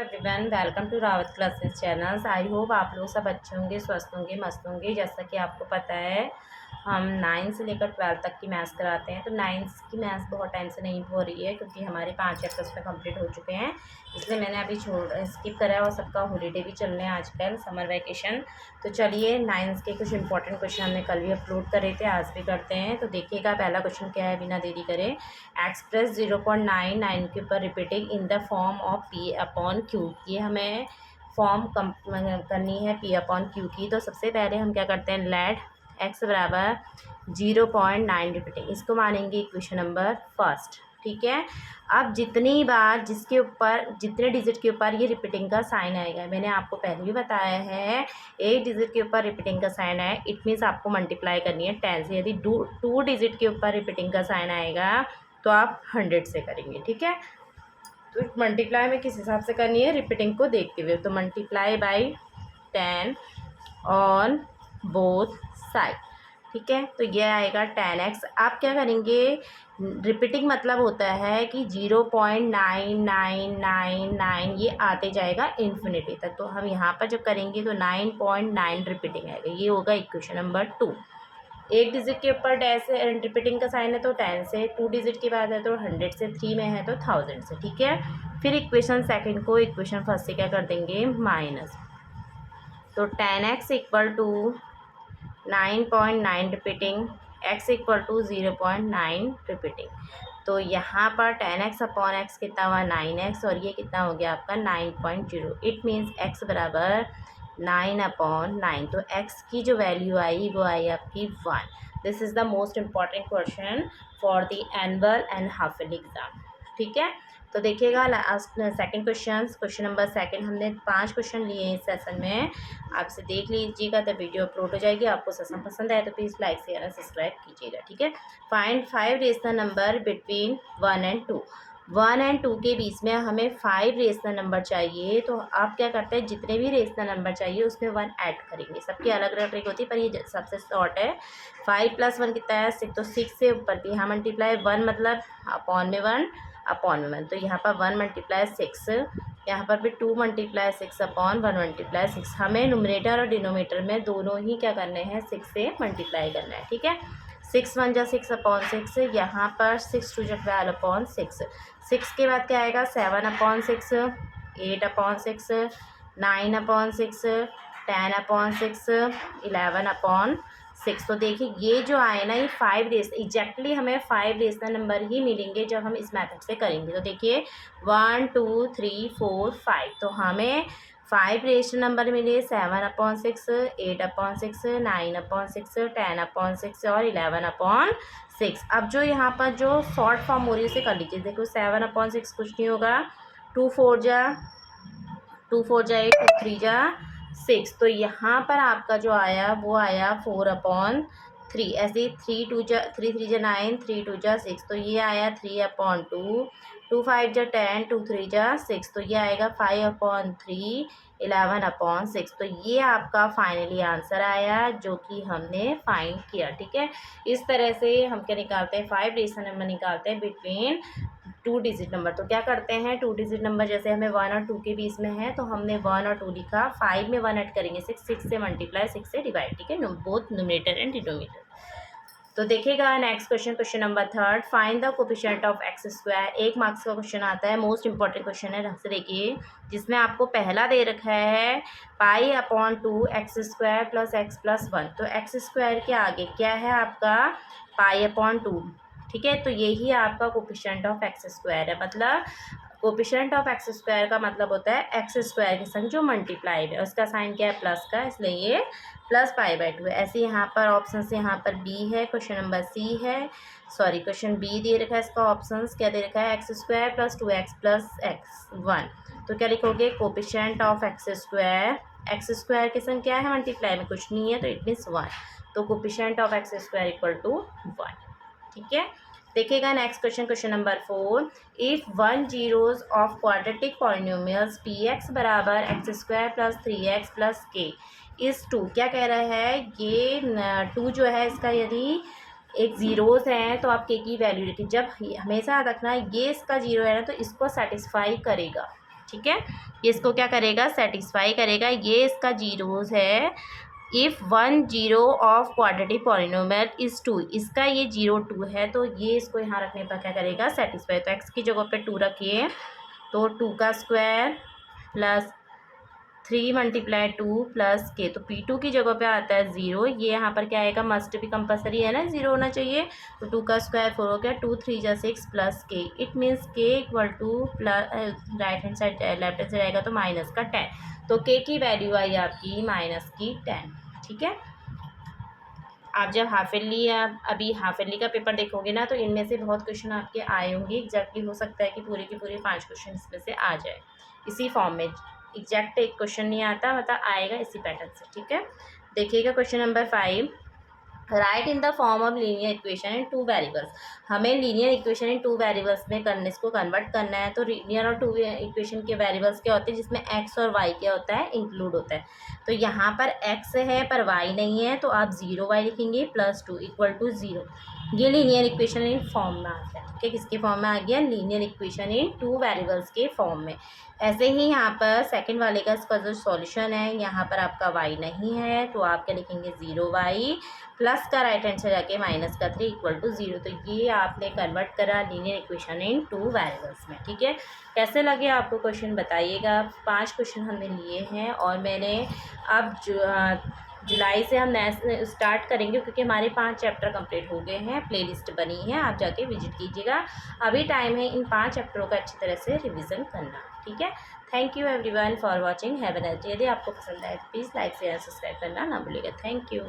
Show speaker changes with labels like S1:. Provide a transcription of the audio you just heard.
S1: Everyone, welcome to Rawat classes channels. I hope आप लोग सब अच्छे होंगे, स्वस्थ होंगे, मस्त होंगे। जैसा कि आपको पता है हम 9 से लेकर 12 तक की मैथ्स कराते हैं। तो 9 की मैथ्स बहुत टाइम से नहीं हो रही है क्योंकि हमारे 5 चैप्टर्स में कंप्लीट हो चुके हैं, इसलिए मैंने अभी स्किप करा है। और सबका हॉलीडे भी चल रहे हैं आजकल, समर वैकेशन। तो चलिए 9 के कुछ इंपॉर्टेंट क्वेश्चन हमने कल भी अपलोड करे थे, आज भी करते हैं। तो देखिएगा पहला क्वेश्चन क्या है, बिना देरी करें। एक्सप्रेस 0.99 के ऊपर repeating in the form of P upon Q. ये हमें फॉर्म करनी है पी अपॉन क्यू की। तो सबसे पहले हम क्या करते हैं, लेट एक्स बराबर 0.9 रिपीटिंग, इसको मानेंगे इक्वेशन नंबर फर्स्ट। ठीक है। अब जितनी बार जिसके ऊपर जितने डिजिट के ऊपर ये रिपीटिंग का साइन आएगा, मैंने आपको पहले भी बताया है, एक डिजिट के ऊपर रिपीटिंग का साइन आए इट मीन्स आपको मल्टीप्लाई करनी है 10 से। यदि टू डिजिट के ऊपर रिपीटिंग का साइन आएगा तो आप 100 से करेंगे। ठीक है। तो मल्टीप्लाई में किस हिसाब से करनी है, रिपीटिंग को देखते हुए। तो multiply by 10 on both side. ठीक है। तो ये आएगा 10x। आप क्या करेंगे, रिपीटिंग मतलब होता है कि 0.9999 ये आते जाएगा इन्फिनिटी तक। तो हम यहाँ पर जब करेंगे तो 9.9 रिपीटिंग आएगा। ये होगा इक्वेशन नंबर 2। एक डिजिट के ऊपर डैश रिपीटिंग का साइन है तो 10 से, 2 डिजिट की बात है तो 100 से, 3 में है तो 1000 से। ठीक है। फिर इक्वेशन सेकंड को इक्वेशन फर्स्ट से क्या कर देंगे, माइनस। तो 10x equal to 9.9 repeating, x equal to 0.9 repeating. तो यहाँ पर 10x अपॉन एक्स कितना हुआ, 9x, और ये कितना हो गया आपका 9.0। इट मीन्स x बराबर 9/9। तो x की जो वैल्यू आई वो आई आपकी 1। This is the most important question for the annual and half yearly exam. ठीक है। तो देखिएगा last second question number second, हमने 5 क्वेश्चन लिए हैं इस सेशन में। आपसे देख लीजिएगा, तो वीडियो अपलोड हो जाएगी। आपको सेशन पसंद आए तो प्लीज़ लाइक शेयर और सब्सक्राइब कीजिएगा। ठीक है। Find 5 rational number between 1 and 2। 1 and 2 के बीच में हमें 5 रेशनल नंबर चाहिए। तो आप क्या करते हैं, जितने भी रेशनल नंबर चाहिए उसमें 1 ऐड करेंगे। सबकी अलग अलग ट्रिक होती है पर ये सबसे शॉर्ट है। 5 + 1 कितना है, 6। तो 6 से ऊपर भी यहाँ मल्टीप्लाई 1 मतलब अपॉन में 1 अपॉन में 1। तो यहाँ पर 1 × 6, यहाँ पर भी 2 × 6 अपॉन 1 × 6। हमें नुमरेटर और डिनोमीटर में दोनों ही क्या करने हैं, 6 से मल्टीप्लाई करना है। ठीक है। 6 × 1 = 6 अपॉन 6, यहाँ पर 6 × 2 = 12 अपॉन 6। 6 के बाद क्या आएगा, 7 upon 6, 8 upon 6, 9 upon 6, 10 upon 6, 11 upon 6। तो देखिए ये जो आए ना, ये 5 रेस एग्जैक्टली हमें 5 रेशनल नंबर ही मिलेंगे जब हम इस मेथड से करेंगे। तो देखिए 1 2 3 4 5, तो हमें 5 रेशनल नंबर मिले, 7 अपॉन 6, 8 अपॉन 6, 9 अपॉन 6, 10 अपॉन 6 और 11 अपॉन 6। अब जो यहाँ पर जो शॉर्ट फॉर्म हो रही है उसे कर लीजिए। देखो 7 अपॉन 6 कुछ नहीं होगा, 2 4 = 8, 2 3 = 6। तो यहाँ पर आपका जो आया वो आया 4 अपॉन 3। ऐसे ही 3 2 = 3 3 = 9, 3 2 = 6। तो ये आया 3 अपॉन 2, 2 5 = 10, 2 3 = 6। तो ये आएगा 5 अपॉन 3, 11 अपॉन 6। तो ये आपका फाइनली आंसर आया जो कि हमने फाइंड किया। ठीक है। इस तरह से हम क्या निकालते हैं, 5 रेशनल नंबर निकालते हैं बिटवीन 2 डिजिट नंबर। तो क्या करते हैं, 2 डिजिट नंबर जैसे हमें 1 और 2 के बीच में है तो हमने 1 और 2 लिखा, 5 में 1 ऐड करेंगे 6, 6 से मल्टीप्लाई, 6 से डिवाइड। ठीक है। Both numerator and denominator. तो देखिएगा next question number third, find the coefficient of x²। 1 marks का क्वेश्चन आता है, मोस्ट इंपॉर्टेंट क्वेश्चन है। ढंग से देखिए, जिसमें आपको पहला दे रखा है π/2 x² + x + 1। तो x² के आगे क्या है आपका, π/2। ठीक है। तो यही आपका कोफिशिएंट ऑफ x² है। मतलब कोफिशिएंट ऑफ x² का मतलब होता है x² के संग जो मल्टीप्लाई है, उसका साइन क्या है, प्लस का, इसलिए ये +π/2 है। ऐसे यहाँ पर ऑप्शन से यहाँ पर बी है, क्वेश्चन नंबर सी है, सॉरी क्वेश्चन बी दे रखा है। इसका ऑप्शन क्या दे रखा है, x² + 2x + x1। तो क्या लिखोगे, कोफिशिएंट ऑफ x² के संग क्या है, मल्टीप्लाई में कुछ नहीं है तो इट मीन्स 1। तो कोफिशिएंट ऑफ x² = 1। ठीक है। देखिएगा next question number 4, if 1 zeros of quadratic polynomials px बराबर x² + 3x + k इज़ 2। क्या कह रहा है, ये 2 जो है इसका यदि एक ज़ीरोज़ हैं तो आप के की वैल्यू रखिए। जब हमेशा रखना ये इसका 0 है ना तो इसको सेटिस्फाई करेगा। ठीक है। ये इसको क्या करेगा, सेटिस्फाई करेगा। ये इसका जीरोस है। If 1 0 of quadratic polynomial is 2, इसका ये 0 2 है, तो ये इसको यहाँ रखने पर क्या करेगा, सेटिस्फाई। तो एक्स की जगह पे 2 रखिए, तो 2 का स्क्वायर प्लस 3 मल्टीप्लाई 2 प्लस के, तो P2 की जगह पे आता है 0। ये यहाँ पर क्या आएगा, मस्ट भी कंपलसरी है ना, 0 होना चाहिए। तो 2 का स्क्वायर 4 हो गया, 2 3 जा 6 प्लस के। इट मीन्स के equal two plus right hand side left hand side आएगा तो माइनस का 10। तो के की वैल्यू आई आपकी माइनस की 10। ठीक है। आप जब हाफ ईयरली या अभी हाफ ईयरली का पेपर देखोगे ना, तो इनमें से बहुत क्वेश्चन आपके आए होंगे। एग्जैक्टली हो सकता है कि पूरे के पूरे 5 क्वेश्चन इसमें से आ जाए इसी फॉर्म में। एग्जैक्ट एक क्वेश्चन नहीं आता, मतलब आएगा इसी पैटर्न से। ठीक है, देखिएगा question number 5। Right in the form of linear equation in 2 variables. हमें लीनियर इक्वेशन इन 2 वेरिएबल्स में करने, इसको कन्वर्ट करना है। तो लीनियर और 2 इक्वेशन के वेरिएबल्स क्या होते हैं, जिसमें एक्स और वाई क्या होता है, इंक्लूड होता है। तो यहाँ पर एक्स है पर वाई नहीं है, तो आप 0 वाई लिखेंगे प्लस 2 इक्वल टू 0। ये लीनियर इक्वेशन इन फॉर्म में आता है। ठीक है, किसके फॉर्म में आ गया, लीनियर इक्वेशन इन 2 वेरिएबल्स के फॉर्म में। ऐसे ही यहाँ पर सेकंड वाले का इसका जो सॉल्यूशन है, यहाँ पर आपका y नहीं है, तो आप क्या लिखेंगे, 0y प्लस का राइट हैंड से जाके माइनस का 3 इक्वल टू 0। तो ये आपने कन्वर्ट करा लीनियर इक्वेशन इन 2 वेरिएबल्स में। ठीक है, कैसे लगे आपको क्वेश्चन बताइएगा। 5 क्वेश्चन हमने लिए हैं और मैंने अब जुलाई से हम नए स्टार्ट करेंगे, क्योंकि हमारे 5 चैप्टर कंप्लीट हो गए हैं। प्लेलिस्ट बनी है, आप जाके विजिट कीजिएगा। अभी टाइम है इन 5 चैप्टरों का अच्छी तरह से रिवीजन करना। ठीक है, thank you everyone for watching, have a nice day. यदि आपको पसंद आए तो प्लीज़ लाइक शेयर सब्सक्राइब करना ना भूलिएगा। Thank you.